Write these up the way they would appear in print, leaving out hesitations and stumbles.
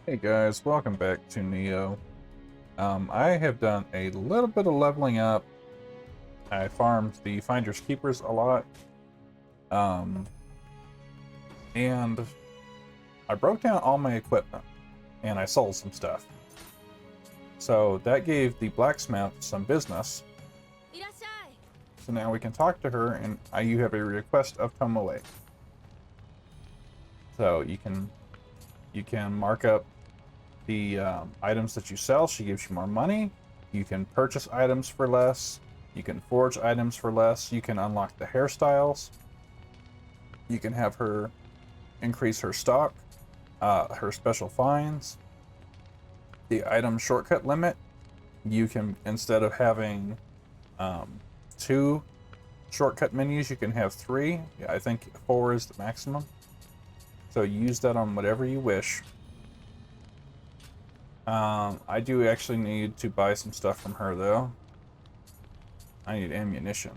Hey guys, welcome back to Nioh. I have done a little bit of leveling up. I farmed the Finders Keepers a lot. Um, and I broke down all my equipment and I sold some stuff. So that gave the blacksmith some business. So now we can talk to her and you have a request of Tomoe. So you can mark up the items that you sell. She gives you more money. You can purchase items for less. You can forge items for less. You can unlock the hairstyles. You can have her increase her stock, her special finds. The item shortcut limit, you can, instead of having two shortcut menus, you can have three. Yeah, I think four is the maximum. So use that on whatever you wish. I do actually need to buy some stuff from her, though. I need ammunition.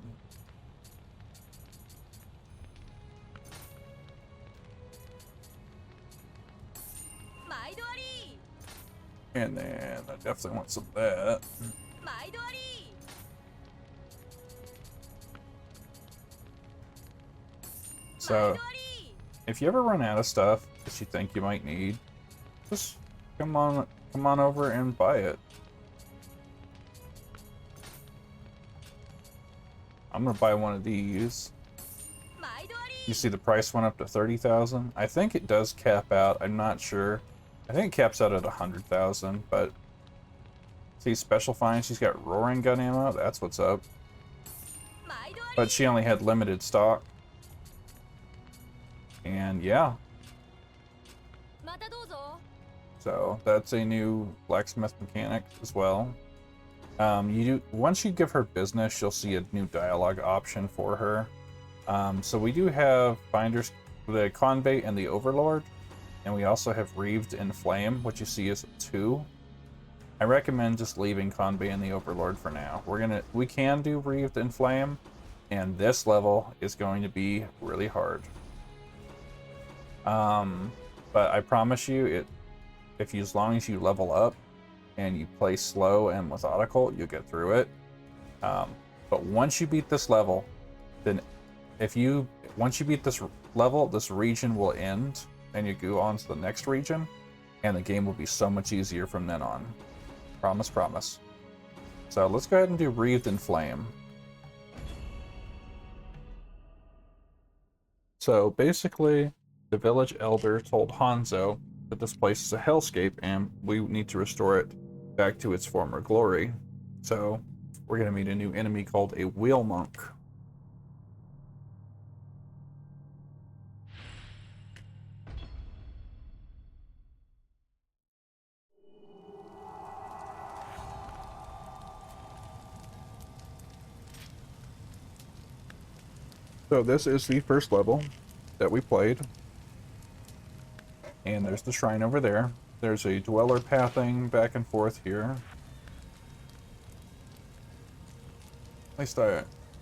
And then I definitely want some of that. So, if you ever run out of stuff that you think you might need, just come on over and buy it. I'm gonna buy one of these. You see the price went up to 30,000. I think it does cap out. I'm not sure. I think it caps out at 100,000, but see, special finds. She's got roaring gun ammo. That's what's up. But she only had limited stock. And yeah. So that's a new blacksmith mechanic as well. Once you give her business, you'll see a new dialogue option for her. So we do have Finders, the Convey and the Overlord, and we also have Wreathed in Flame, which you see is 2. I recommend just leaving Convey and the Overlord for now. We can do Wreathed in Flame, and this level is going to be really hard. But I promise you, as long as you level up and you play slow and methodical, you'll get through it. But once you beat this level, then once you beat this level, this region will end, and you go on to the next region, and the game will be so much easier from then on. Promise, promise. So let's go ahead and do Wreathed in Flame. So basically, the village elder told Hanzo that this place is a hellscape and we need to restore it back to its former glory. So we're going to meet a new enemy called a wheel monk. So this is the first level that we played. And there's the shrine over there. There's a dweller pathing back and forth here. At least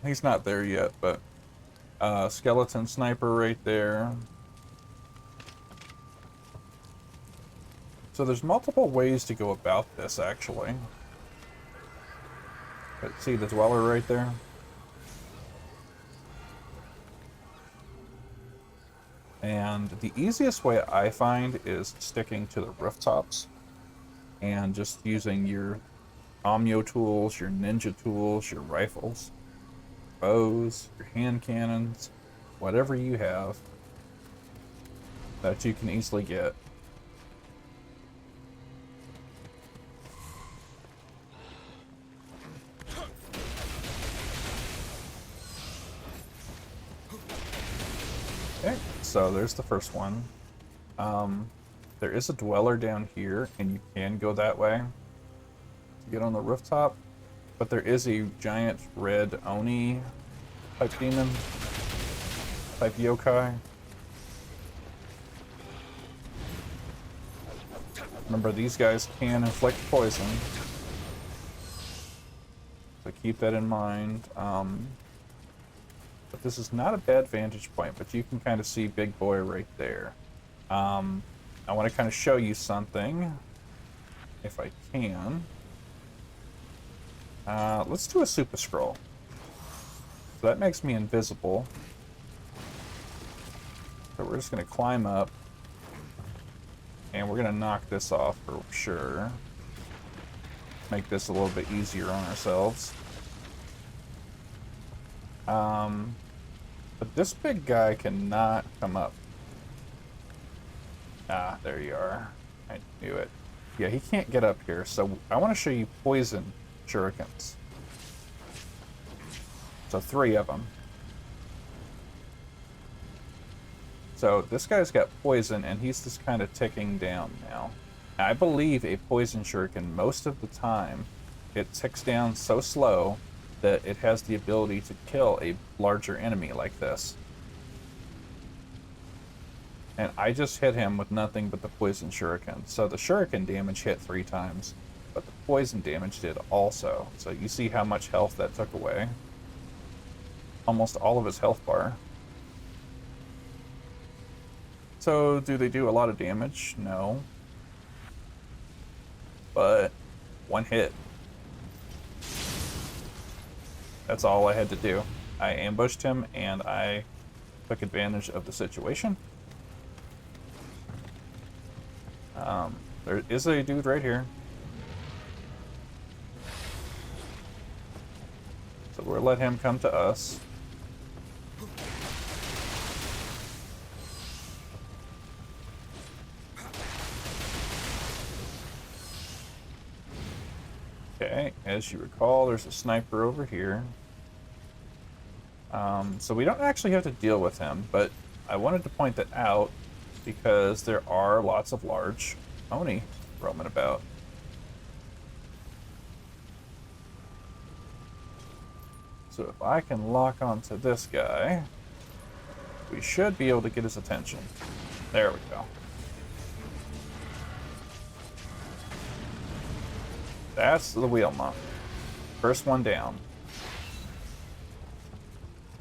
he's not there yet, but skeleton sniper right there. So there's multiple ways to go about this, actually. But see the dweller right there? And the easiest way I find is sticking to the rooftops and just using your Nioh tools, your ninja tools, your rifles, bows, your hand cannons, whatever you have that you can easily get. Okay, so there's the first one. There is a dweller down here, and you can go that way to get on the rooftop. But there is a giant red Oni type demon, type yokai. Remember, these guys can inflict poison, so keep that in mind. But this is not a bad vantage point, but you can kind of see Big Boy right there. I want to kind of show you something, if I can. Let's do a super scroll. So that makes me invisible. So we're just going to climb up. And we're going to knock this off for sure. Make this a little bit easier on ourselves. But this big guy cannot come up. Ah, there you are. I knew it. Yeah, he can't get up here, so I want to show you poison shurikens. So 3 of them. So this guy's got poison, and he's just kind of ticking down now. I believe a poison shuriken, most of the time, it ticks down so slow that it has the ability to kill a larger enemy like this. And I just hit him with nothing but the poison shuriken. So the shuriken damage hit 3 times, but the poison damage did also. So you see how much health that took away. Almost all of his health bar. So do they do a lot of damage? No. But 1 hit. That's all I had to do. I ambushed him and I took advantage of the situation. There is a dude right here. So we'll let him come to us. Okay, as you recall, there's a sniper over here. So we don't actually have to deal with him, but I wanted to point that out because there are lots of large Oni roaming about. So if I can lock onto this guy, we should be able to get his attention. There we go. That's the wheel monk. First one down.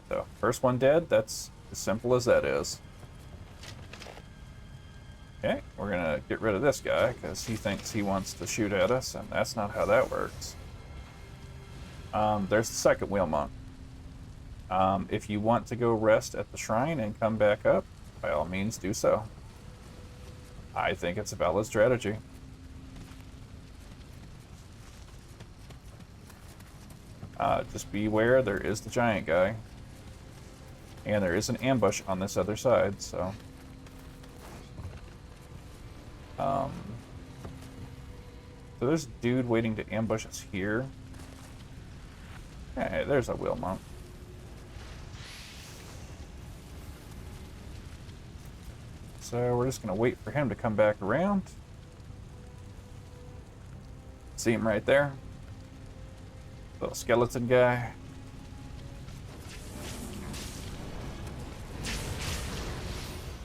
So, first one dead, that's as simple as that is. Okay, we're gonna get rid of this guy, because he thinks he wants to shoot at us, and that's not how that works. There's the second wheel monk. If you want to go rest at the shrine and come back up, by all means do so. I think it's a valid strategy. Just beware, there is the giant guy. And there is an ambush on this other side, so... So there's a dude waiting to ambush us here. Hey, there's a wheel monk. So we're just going to wait for him to come back around. See him right there? Little skeleton guy.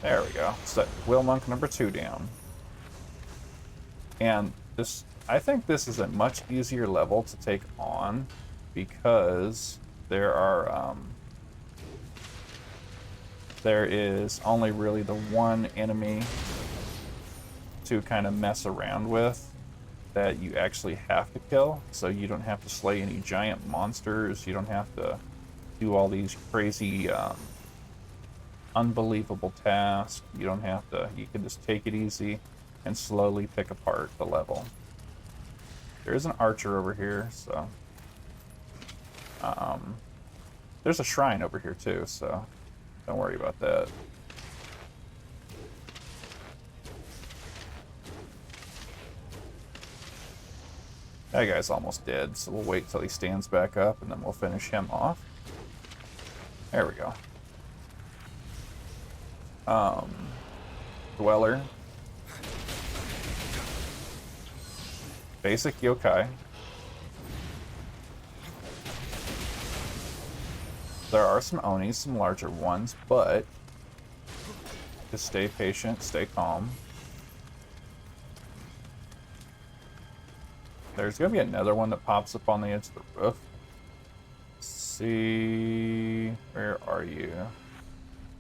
There we go. Set wheel monk number 2 down. And this, I think this is a much easier level to take on because there is only really the one enemy to kind of mess around with that you actually have to kill, so you don't have to slay any giant monsters, you don't have to do all these crazy unbelievable tasks, you can just take it easy and slowly pick apart the level. There is an archer over here, so there's a shrine over here too, so don't worry about that. That guy's almost dead, so we'll wait till he stands back up and then we'll finish him off. There we go. Dweller. Basic yokai. There are some Onis, some larger ones, but just stay patient, stay calm. There's gonna be another one that pops up on the edge of the roof. Let's see, where are you?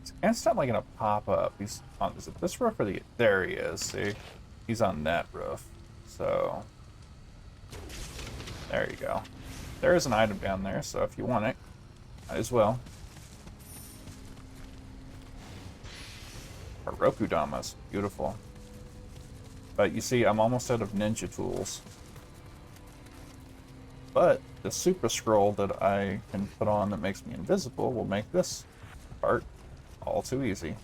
It's And it's not like gonna pop up. He's on, is it this roof or the, there he is, see? He's on that roof. So, there you go. There is an item down there, so if you want it, might as well. Roku Damas, beautiful. But you see, I'm almost out of ninja tools. But the super scroll that I can put on that makes me invisible will make this part all too easy.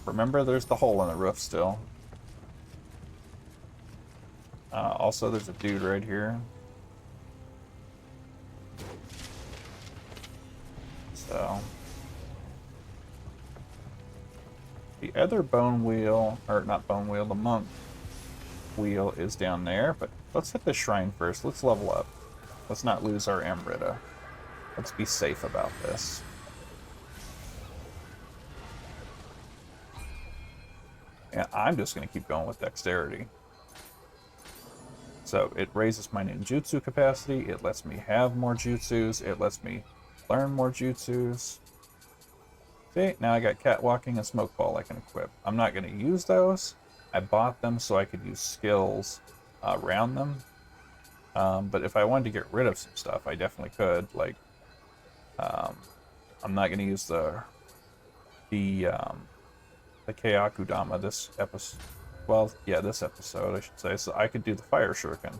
Remember, there's the hole in the roof still. Also, there's a dude right here. So... the other bone wheel, or not bone wheel, the monk wheel is down there, but let's hit the shrine first. Let's level up. Let's not lose our Amrita. Let's be safe about this. And I'm just going to keep going with dexterity. So it raises my ninjutsu capacity, it lets me have more jutsus, it lets me learn more jutsus. See, now I got catwalking and smoke ball I can equip. I'm not going to use those. I bought them so I could use skills around them. But if I wanted to get rid of some stuff, I definitely could. Like, I'm not going to use the Kayakudama this episode. Well, yeah, this episode, I should say. So I could do the fire shuriken.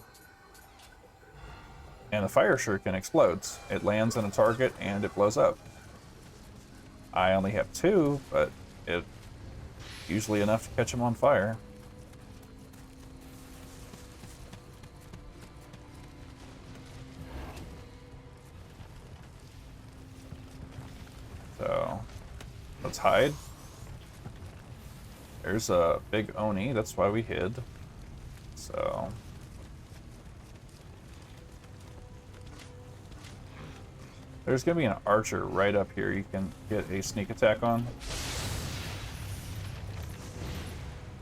And the fire shuriken explodes. It lands on a target and it blows up. I only have 2, but it's usually enough to catch them on fire. So, let's hide. There's a big Oni, that's why we hid. So... there's going to be an archer right up here you can get a sneak attack on.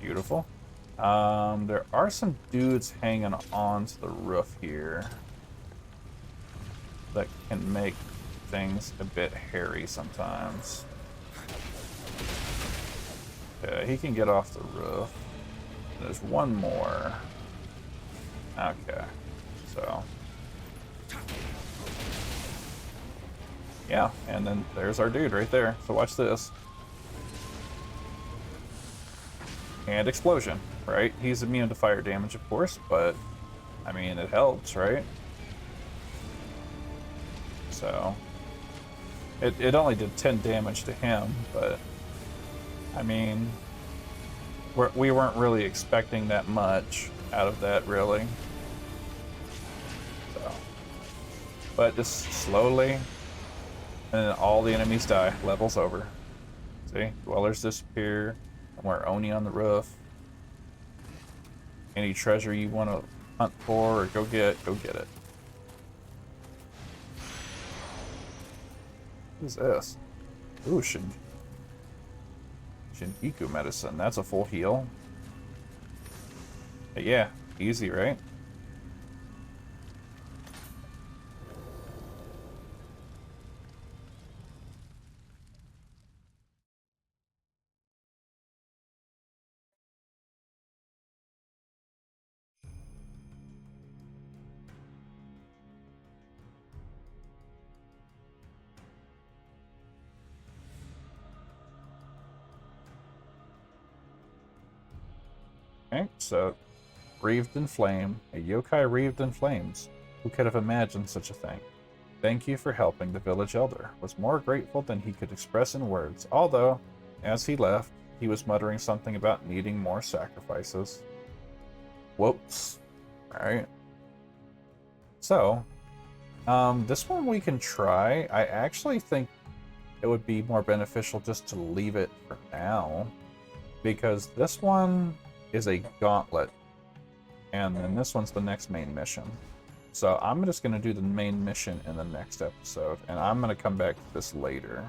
Beautiful. There are some dudes hanging onto the roof here that can make things a bit hairy sometimes. Okay, he can get off the roof. There's one more. Okay, so... yeah, and then there's our dude right there. So watch this. And explosion, right? He's immune to fire damage, of course, but I mean, it helps, right? So it only did 10 damage to him, but I mean, we weren't really expecting that much out of that, really. So, but just slowly. And then all the enemies die. Level's over. See? Dwellers disappear. Somewhere Oni on the roof. Any treasure you want to hunt for or go get it. What is this? Ooh, Shingiku medicine. That's a full heal. But yeah, easy, right? Okay, so wreathed in flame, a yokai wreathed in flames. Who could have imagined such a thing? Thank you for helping the village elder. Was more grateful than he could express in words, although, as he left, he was muttering something about needing more sacrifices. Whoops. Alright. So, this one we can try. I actually think it would be more beneficial just to leave it for now, because this one is a gauntlet, and then this one's the next main mission. So I'm just going to do the main mission in the next episode, and I'm going to come back to this later.